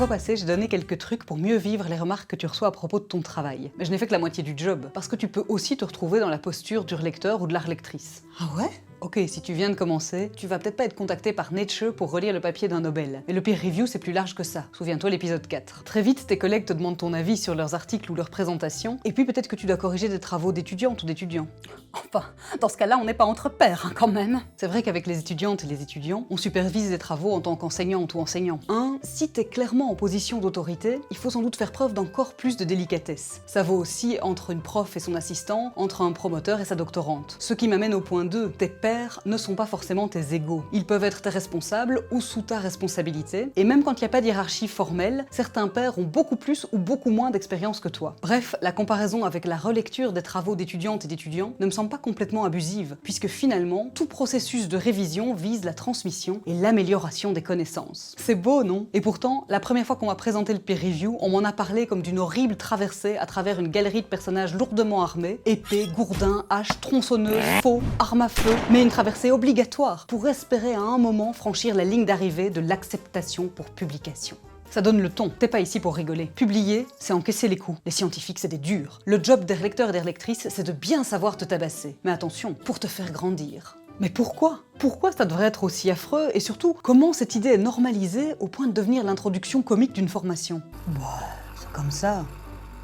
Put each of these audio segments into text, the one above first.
fois passée, j'ai donné quelques trucs pour mieux vivre les remarques que tu reçois à propos de ton travail. Mais je n'ai fait que la moitié du job, parce que tu peux aussi te retrouver dans la posture du relecteur ou de la relectrice. Ah ouais? Ok, si tu viens de commencer, tu vas peut-être pas être contacté par Nature pour relire le papier d'un Nobel. Mais le peer review, c'est plus large que ça. Souviens-toi l'épisode 4. Très vite, tes collègues te demandent ton avis sur leurs articles ou leurs présentations, et puis peut-être que tu dois corriger des travaux d'étudiantes ou d'étudiants. Enfin, dans ce cas-là, on n'est pas entre pairs, hein, quand même. C'est vrai qu'avec les étudiantes et les étudiants, on supervise des travaux en tant qu'enseignante ou enseignant. Si t'es clairement en position d'autorité, il faut sans doute faire preuve d'encore plus de délicatesse. Ça vaut aussi entre une prof et son assistant, entre un promoteur et sa doctorante. Ce qui m'amène au point 2, tes pairs ne sont pas forcément tes égaux. Ils peuvent être tes responsables ou sous ta responsabilité, et même quand il n'y a pas de hiérarchie formelle, certains pairs ont beaucoup plus ou beaucoup moins d'expérience que toi. Bref, la comparaison avec la relecture des travaux d'étudiantes et d'étudiants ne me semble pas complètement abusive, puisque finalement, tout processus de révision vise la transmission et l'amélioration des connaissances. C'est beau, non? Et pourtant, la première fois qu'on m'a présenté le peer review, on m'en a parlé comme d'une horrible traversée à travers une galerie de personnages lourdement armés, épées, gourdins, haches, tronçonneuses, faux, armes à feu, mais une traversée obligatoire pour espérer à un moment franchir la ligne d'arrivée de l'acceptation pour publication. Ça donne le ton, t'es pas ici pour rigoler. Publier, c'est encaisser les coups. Les scientifiques, c'est des durs. Le job des lecteurs et des lectrices, c'est de bien savoir te tabasser. Mais attention, pour te faire grandir. Mais pourquoi? Pourquoi ça devrait être aussi affreux? Et surtout, comment cette idée est normalisée au point de devenir l'introduction comique d'une formation? Bah, c'est comme ça.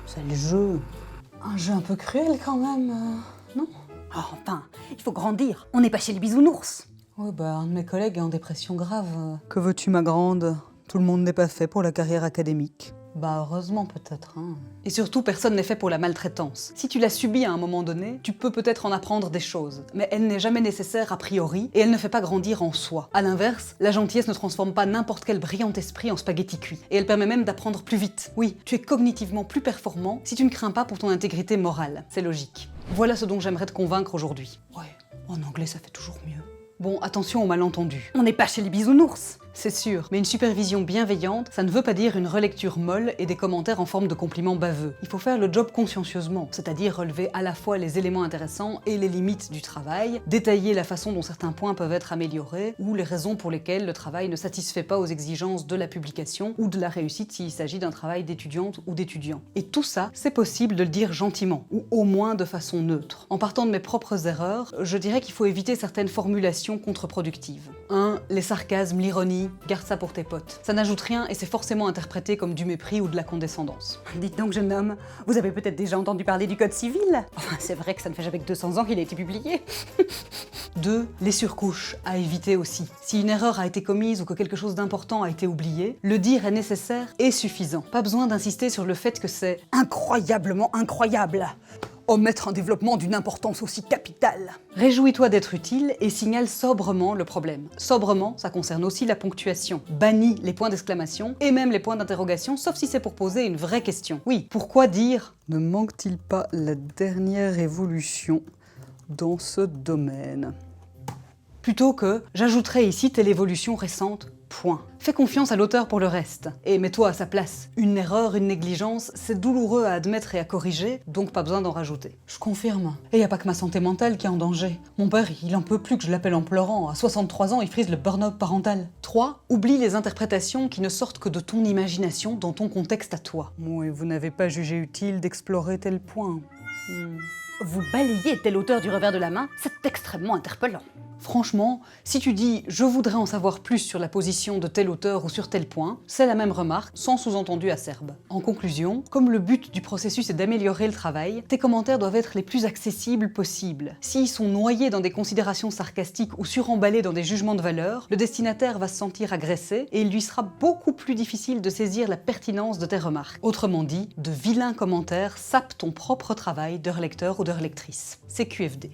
C'est le jeu. Un jeu un peu cruel quand même, non? Oh, enfin, il faut grandir. On n'est pas chez les bisounours. Oui, bah, un de mes collègues est en dépression grave. Que veux-tu, ma grande? Tout le monde n'est pas fait pour la carrière académique. Bah heureusement peut-être, hein. Et surtout, personne n'est fait pour la maltraitance. Si tu l'as subie à un moment donné, tu peux peut-être en apprendre des choses, mais elle n'est jamais nécessaire a priori et elle ne fait pas grandir en soi. À l'inverse, la gentillesse ne transforme pas n'importe quel brillant esprit en spaghetti cuit, et elle permet même d'apprendre plus vite. Oui, tu es cognitivement plus performant si tu ne crains pas pour ton intégrité morale. C'est logique. Voilà ce dont j'aimerais te convaincre aujourd'hui. Ouais, en anglais ça fait toujours mieux. Bon, attention aux malentendus. On n'est pas chez les bisounours. C'est sûr, mais une supervision bienveillante, ça ne veut pas dire une relecture molle et des commentaires en forme de compliments baveux. Il faut faire le job consciencieusement, c'est-à-dire relever à la fois les éléments intéressants et les limites du travail, détailler la façon dont certains points peuvent être améliorés, ou les raisons pour lesquelles le travail ne satisfait pas aux exigences de la publication ou de la réussite s'il s'agit d'un travail d'étudiante ou d'étudiant. Et tout ça, c'est possible de le dire gentiment, ou au moins de façon neutre. En partant de mes propres erreurs, je dirais qu'il faut éviter certaines formulations contre-productives. 1. Les sarcasmes, l'ironie, garde ça pour tes potes. Ça n'ajoute rien et c'est forcément interprété comme du mépris ou de la condescendance. Dites donc, jeune homme, vous avez peut-être déjà entendu parler du Code civil? Enfin, c'est vrai que ça ne fait jamais que 200 ans qu'il a été publié. 2. Les surcouches, à éviter aussi. Si une erreur a été commise ou que quelque chose d'important a été oublié, le dire est nécessaire et suffisant. Pas besoin d'insister sur le fait que c'est incroyablement incroyable. Omettre un développement d'une importance aussi capitale. Réjouis-toi d'être utile et signale sobrement le problème. Sobrement, ça concerne aussi la ponctuation. Bannis les points d'exclamation et même les points d'interrogation, sauf si c'est pour poser une vraie question. Oui, pourquoi dire « Ne manque-t-il pas la dernière évolution dans ce domaine ?» Plutôt que « J'ajouterai ici telle évolution récente. » Point. Fais confiance à l'auteur pour le reste. Et mets-toi à sa place. Une erreur, une négligence, c'est douloureux à admettre et à corriger, donc pas besoin d'en rajouter. Je confirme. Et y a pas que ma santé mentale qui est en danger. Mon père, il en peut plus que je l'appelle en pleurant. À 63 ans, il frise le burn-out parental. 3. Oublie les interprétations qui ne sortent que de ton imagination dans ton contexte à toi. Oui, vous n'avez pas jugé utile d'explorer tel point. Vous balayez tel auteur du revers de la main, c'est extrêmement interpellant. Franchement, si tu dis « je voudrais en savoir plus sur la position de tel auteur ou sur tel point », c'est la même remarque, sans sous-entendu acerbe. En conclusion, comme le but du processus est d'améliorer le travail, tes commentaires doivent être les plus accessibles possibles. S'ils sont noyés dans des considérations sarcastiques ou suremballés dans des jugements de valeur, le destinataire va se sentir agressé et il lui sera beaucoup plus difficile de saisir la pertinence de tes remarques. Autrement dit, de vilains commentaires sapent ton propre travail de relecteur ou de relectrice. C'est QFD.